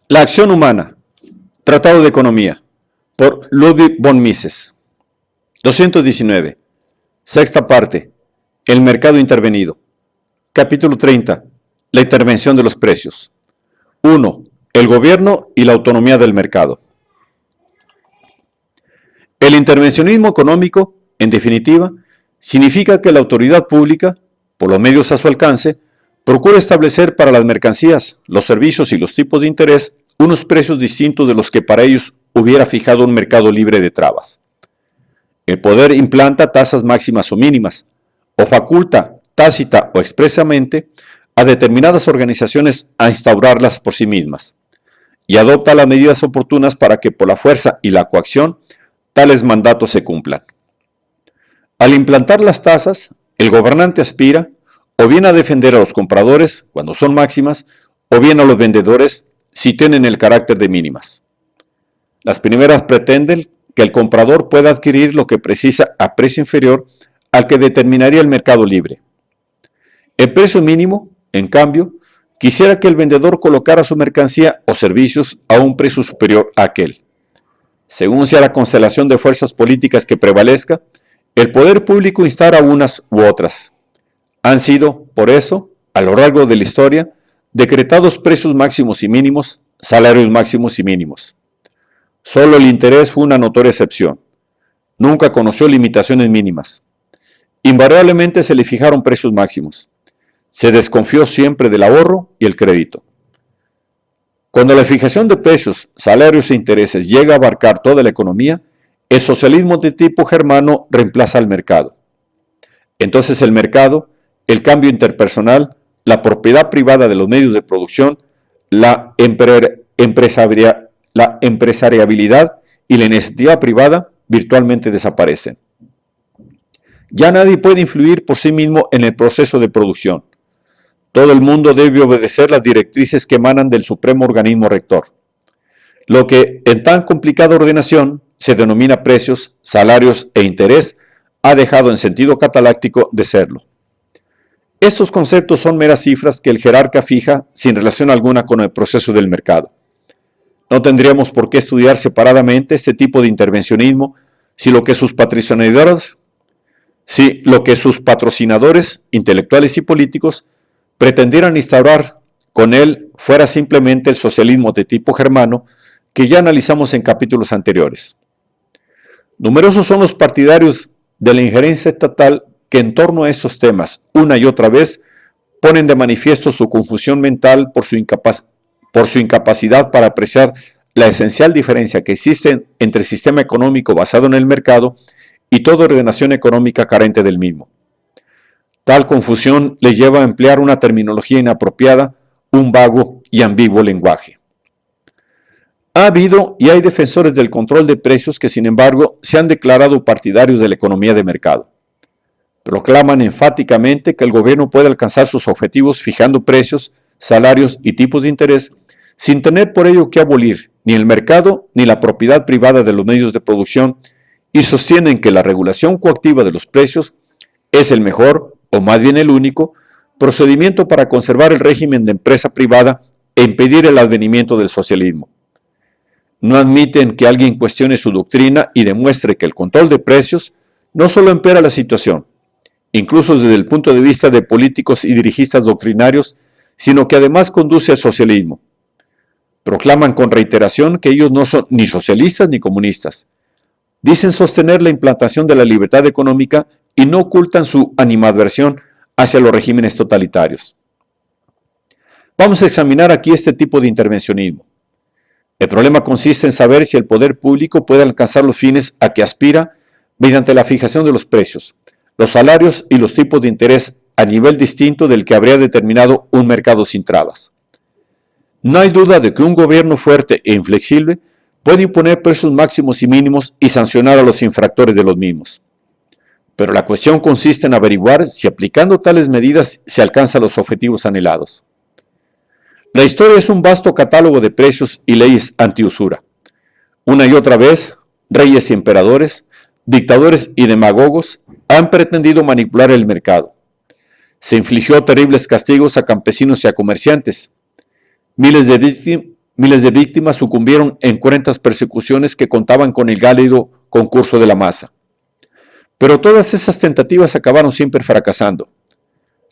La acción humana. Tratado de Economía. Por Ludwig von Mises. 219. Sexta parte. El mercado intervenido. Capítulo 30. La intervención de los precios. 1. El gobierno y la autonomía del mercado. El intervencionismo económico, en definitiva, significa que la autoridad pública, por los medios a su alcance, procura establecer para las mercancías, los servicios y los tipos de interés unos precios distintos de los que para ellos hubiera fijado un mercado libre de trabas. El poder implanta tasas máximas o mínimas, o faculta, tácita o expresamente, a determinadas organizaciones a instaurarlas por sí mismas, y adopta las medidas oportunas para que por la fuerza y la coacción tales mandatos se cumplan. Al implantar las tasas, el gobernante aspira o bien a defender a los compradores cuando son máximas, o bien a los vendedores si tienen el carácter de mínimas. Las primeras pretenden que el comprador pueda adquirir lo que precisa a precio inferior al que determinaría el mercado libre. El precio mínimo, en cambio, quisiera que el vendedor colocara su mercancía o servicios a un precio superior a aquel. Según sea la constelación de fuerzas políticas que prevalezca, el poder público instara unas u otras. Han sido, por eso, a lo largo de la historia, decretados precios máximos y mínimos, salarios máximos y mínimos. Solo el interés fue una notoria excepción. Nunca conoció limitaciones mínimas. Invariablemente se le fijaron precios máximos. Se desconfió siempre del ahorro y el crédito. Cuando la fijación de precios, salarios e intereses llega a abarcar toda la economía, el socialismo de tipo germano reemplaza al mercado. Entonces el mercado, el cambio interpersonal, la propiedad privada de los medios de producción, la empresariabilidad y la iniciativa privada virtualmente desaparecen. Ya nadie puede influir por sí mismo en el proceso de producción. Todo el mundo debe obedecer las directrices que emanan del supremo organismo rector. Lo que en tan complicada ordenación se denomina precios, salarios e interés ha dejado en sentido cataláctico de serlo. Estos conceptos son meras cifras que el jerarca fija sin relación alguna con el proceso del mercado. No tendríamos por qué estudiar separadamente este tipo de intervencionismo si lo que sus patrocinadores intelectuales y políticos pretendieran instaurar con él fuera simplemente el socialismo de tipo germano que ya analizamos en capítulos anteriores. Numerosos son los partidarios de la injerencia estatal que en torno a estos temas, una y otra vez, ponen de manifiesto su confusión mental por su incapacidad para apreciar la esencial diferencia que existe entre el sistema económico basado en el mercado y toda ordenación económica carente del mismo. Tal confusión les lleva a emplear una terminología inapropiada, un vago y ambiguo lenguaje. Ha habido y hay defensores del control de precios que, sin embargo, se han declarado partidarios de la economía de mercado. Proclaman enfáticamente que el gobierno puede alcanzar sus objetivos fijando precios, salarios y tipos de interés sin tener por ello que abolir ni el mercado ni la propiedad privada de los medios de producción, y sostienen que la regulación coactiva de los precios es el mejor, o más bien el único, procedimiento para conservar el régimen de empresa privada e impedir el advenimiento del socialismo. No admiten que alguien cuestione su doctrina y demuestre que el control de precios no solo empeora la situación, incluso desde el punto de vista de políticos y dirigistas doctrinarios, sino que además conduce al socialismo. Proclaman con reiteración que ellos no son ni socialistas ni comunistas. Dicen sostener la implantación de la libertad económica y no ocultan su animadversión hacia los regímenes totalitarios. Vamos a examinar aquí este tipo de intervencionismo. El problema consiste en saber si el poder público puede alcanzar los fines a que aspira mediante la fijación de los precios, los salarios y los tipos de interés a nivel distinto del que habría determinado un mercado sin trabas. No hay duda de que un gobierno fuerte e inflexible puede imponer precios máximos y mínimos y sancionar a los infractores de los mismos. Pero la cuestión consiste en averiguar si aplicando tales medidas se alcanzan los objetivos anhelados. La historia es un vasto catálogo de precios y leyes antiusura. Una y otra vez, reyes y emperadores, dictadores y demagogos han pretendido manipular el mercado. Se infligió terribles castigos a campesinos y a comerciantes. Miles Miles de víctimas sucumbieron en cruentas persecuciones que contaban con el gélido concurso de la masa. Pero todas esas tentativas acabaron siempre fracasando.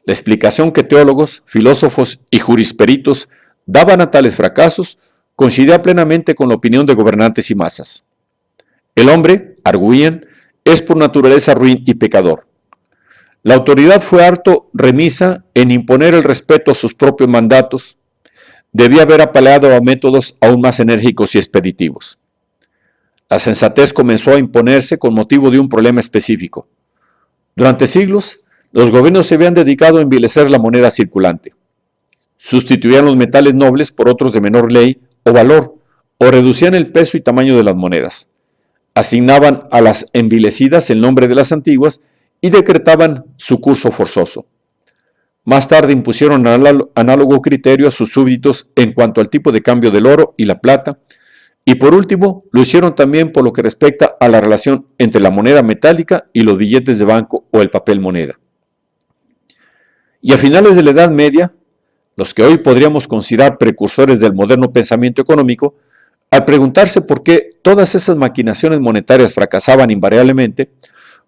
La explicación que teólogos, filósofos y jurisperitos daban a tales fracasos coincidía plenamente con la opinión de gobernantes y masas. El hombre, arguían, es por naturaleza ruin y pecador. La autoridad fue harto remisa en imponer el respeto a sus propios mandatos. Debía haber apelado a métodos aún más enérgicos y expeditivos. La sensatez comenzó a imponerse con motivo de un problema específico. Durante siglos, los gobiernos se habían dedicado a envilecer la moneda circulante. Sustituían los metales nobles por otros de menor ley o valor, o reducían el peso y tamaño de las monedas. Asignaban a las envilecidas el nombre de las antiguas y decretaban su curso forzoso. Más tarde impusieron análogo criterio a sus súbditos en cuanto al tipo de cambio del oro y la plata, y por último lo hicieron también por lo que respecta a la relación entre la moneda metálica y los billetes de banco o el papel moneda. Y a finales de la Edad Media, los que hoy podríamos considerar precursores del moderno pensamiento económico, al preguntarse por qué todas esas maquinaciones monetarias fracasaban invariablemente,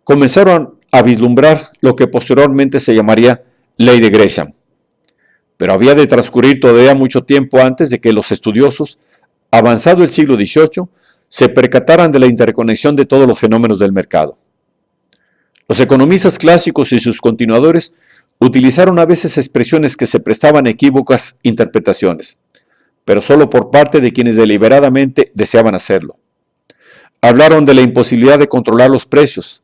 comenzaron a vislumbrar lo que posteriormente se llamaría Ley de Gresham. Pero había de transcurrir todavía mucho tiempo antes de que los estudiosos, avanzado el siglo XVIII, se percataran de la interconexión de todos los fenómenos del mercado. Los economistas clásicos y sus continuadores utilizaron a veces expresiones que se prestaban a equívocas interpretaciones, pero solo por parte de quienes deliberadamente deseaban hacerlo. Hablaron de la imposibilidad de controlar los precios.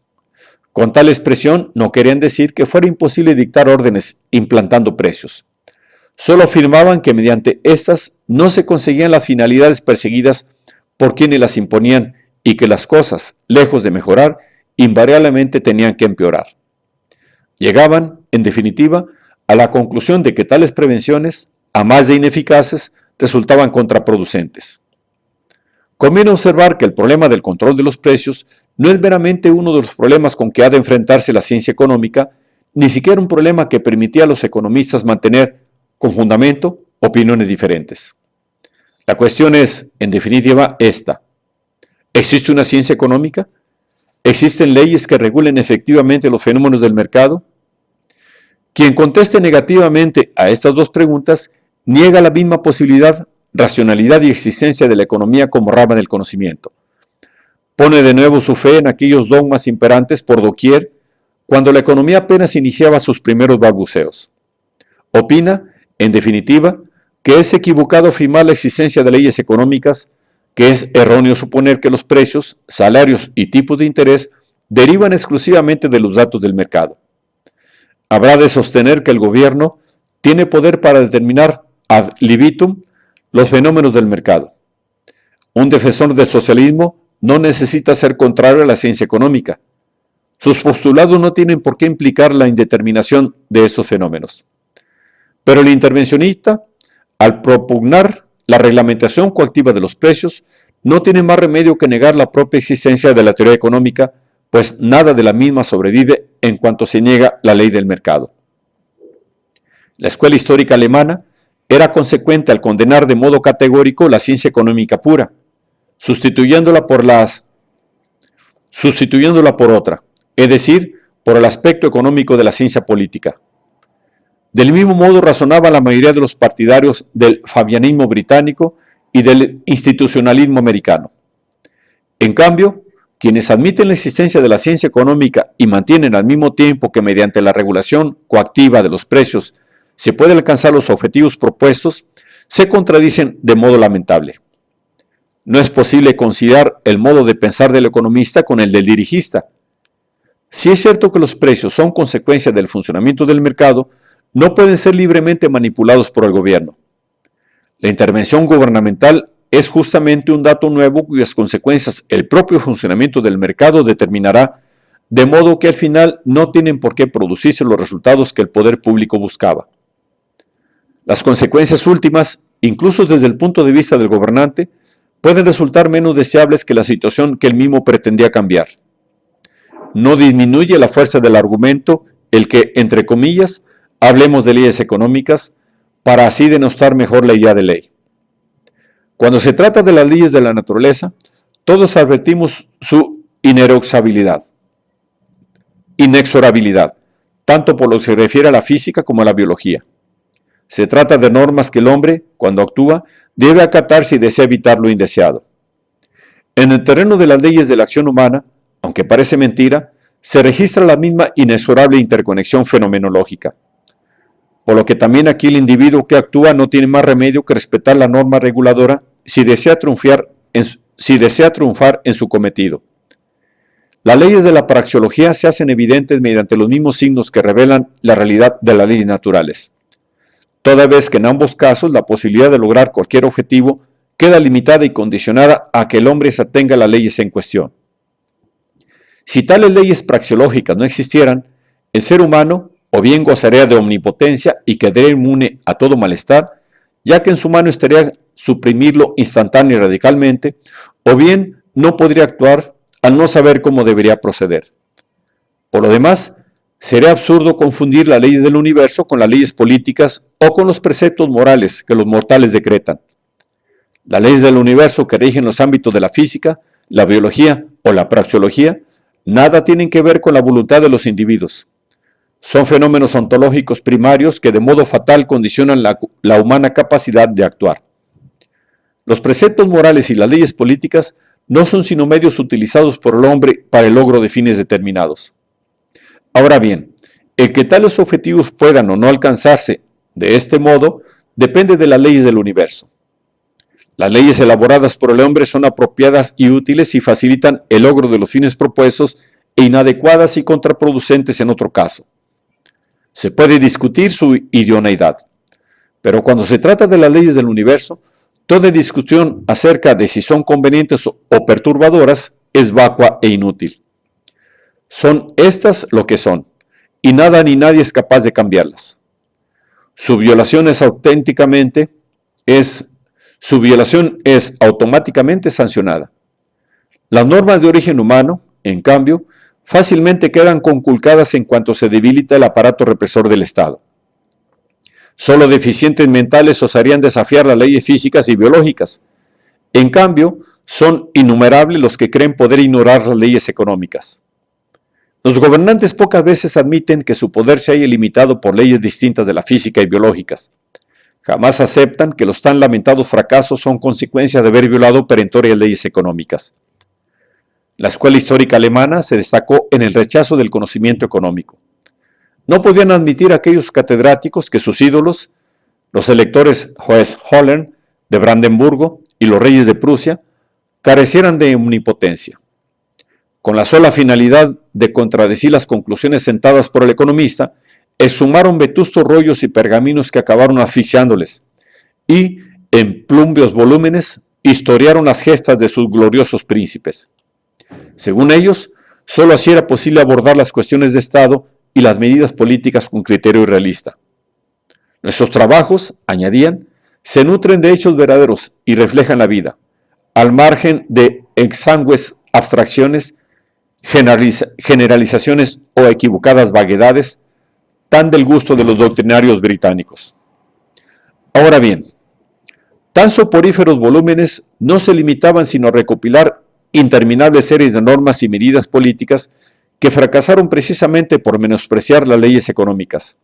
Con tal expresión no querían decir que fuera imposible dictar órdenes implantando precios. Solo afirmaban que mediante estas no se conseguían las finalidades perseguidas por quienes las imponían y que las cosas, lejos de mejorar, invariablemente tenían que empeorar. Llegaban, en definitiva, a la conclusión de que tales prevenciones, a más de ineficaces, resultaban contraproducentes. Conviene observar que el problema del control de los precios no es meramente uno de los problemas con que ha de enfrentarse la ciencia económica, ni siquiera un problema que permitía a los economistas mantener, con fundamento, opiniones diferentes. La cuestión es, en definitiva, esta. ¿Existe una ciencia económica? ¿Existen leyes que regulen efectivamente los fenómenos del mercado? Quien conteste negativamente a estas dos preguntas niega la misma posibilidad, racionalidad y existencia de la economía como rama del conocimiento. Pone de nuevo su fe en aquellos dogmas imperantes por doquier cuando la economía apenas iniciaba sus primeros balbuceos. Opina, en definitiva, que es equivocado afirmar la existencia de leyes económicas, que es erróneo suponer que los precios, salarios y tipos de interés derivan exclusivamente de los datos del mercado. Habrá de sostener que el gobierno tiene poder para determinar ad libitum los fenómenos del mercado. Un defensor del socialismo no necesita ser contrario a la ciencia económica. Sus postulados no tienen por qué implicar la indeterminación de estos fenómenos. Pero el intervencionista, al propugnar la reglamentación coactiva de los precios, no tiene más remedio que negar la propia existencia de la teoría económica, pues nada de la misma sobrevive en cuanto se niega la ley del mercado. La escuela histórica alemana era consecuente al condenar de modo categórico la ciencia económica pura, sustituyéndola por otra, es decir, por el aspecto económico de la ciencia política. Del mismo modo razonaba la mayoría de los partidarios del fabianismo británico y del institucionalismo americano. En cambio, quienes admiten la existencia de la ciencia económica y mantienen al mismo tiempo que mediante la regulación coactiva de los precios se pueden alcanzar los objetivos propuestos, se contradicen de modo lamentable. No es posible conciliar el modo de pensar del economista con el del dirigista. Si es cierto que los precios son consecuencia del funcionamiento del mercado, no pueden ser libremente manipulados por el gobierno. La intervención gubernamental es justamente un dato nuevo cuyas consecuencias el propio funcionamiento del mercado determinará, de modo que al final no tienen por qué producirse los resultados que el poder público buscaba. Las consecuencias últimas, incluso desde el punto de vista del gobernante, pueden resultar menos deseables que la situación que él mismo pretendía cambiar. No disminuye la fuerza del argumento el que, entre comillas, hablemos de leyes económicas para así denostar mejor la idea de ley. Cuando se trata de las leyes de la naturaleza, todos advertimos su inexorabilidad, tanto por lo que se refiere a la física como a la biología. Se trata de normas que el hombre, cuando actúa, debe acatar si desea evitar lo indeseado. En el terreno de las leyes de la acción humana, aunque parece mentira, se registra la misma inexorable interconexión fenomenológica. Por lo que también aquí el individuo que actúa no tiene más remedio que respetar la norma reguladora si desea triunfar en su cometido. Las leyes de la praxeología se hacen evidentes mediante los mismos signos que revelan la realidad de las leyes naturales, toda vez que en ambos casos la posibilidad de lograr cualquier objetivo queda limitada y condicionada a que el hombre se atenga a las leyes en cuestión. Si tales leyes praxeológicas no existieran, el ser humano o bien gozaría de omnipotencia y quedaría inmune a todo malestar, ya que en su mano estaría suprimirlo instantánea y radicalmente, o bien no podría actuar al no saber cómo debería proceder. Por lo demás, sería absurdo confundir las leyes del universo con las leyes políticas o con los preceptos morales que los mortales decretan. Las leyes del universo que rigen los ámbitos de la física, la biología o la praxeología nada tienen que ver con la voluntad de los individuos. Son fenómenos ontológicos primarios que de modo fatal condicionan la humana capacidad de actuar. Los preceptos morales y las leyes políticas no son sino medios utilizados por el hombre para el logro de fines determinados. Ahora bien, el que tales objetivos puedan o no alcanzarse de este modo depende de las leyes del universo. Las leyes elaboradas por el hombre son apropiadas y útiles y facilitan el logro de los fines propuestos e inadecuadas y contraproducentes en otro caso. Se puede discutir su idoneidad, pero cuando se trata de las leyes del universo, toda discusión acerca de si son convenientes o perturbadoras es vacua e inútil. Son estas lo que son, y nada ni nadie es capaz de cambiarlas. Su violación es automáticamente sancionada. Las normas de origen humano, en cambio, fácilmente quedan conculcadas en cuanto se debilita el aparato represor del Estado. Solo deficientes mentales osarían desafiar las leyes físicas y biológicas. En cambio, son innumerables los que creen poder ignorar las leyes económicas. Los gobernantes pocas veces admiten que su poder se haya limitado por leyes distintas de la física y biológicas. Jamás aceptan que los tan lamentados fracasos son consecuencia de haber violado perentorias leyes económicas. La escuela histórica alemana se destacó en el rechazo del conocimiento económico. No podían admitir aquellos catedráticos que sus ídolos, los electores Hohenzollern de Brandenburgo y los reyes de Prusia, carecieran de omnipotencia. Con la sola finalidad de contradecir las conclusiones sentadas por el economista, exhumaron vetustos rollos y pergaminos que acabaron asfixiándoles, y, en plúmbeos volúmenes, historiaron las gestas de sus gloriosos príncipes. Según ellos, sólo así era posible abordar las cuestiones de Estado y las medidas políticas con criterio realista. Nuestros trabajos, añadían, se nutren de hechos verdaderos y reflejan la vida, al margen de exangües abstracciones, generalizaciones o equivocadas vaguedades, tan del gusto de los doctrinarios británicos. Ahora bien, tan soporíferos volúmenes no se limitaban sino a recopilar interminables series de normas y medidas políticas que fracasaron precisamente por menospreciar las leyes económicas.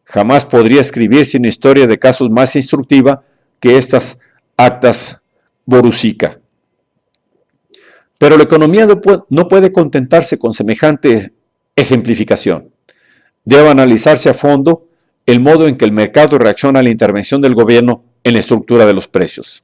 Jamás podría escribirse una historia de casos más instructiva que estas actas Borussia. Pero la economía no puede contentarse con semejante ejemplificación. Debe analizarse a fondo el modo en que el mercado reacciona a la intervención del gobierno en la estructura de los precios.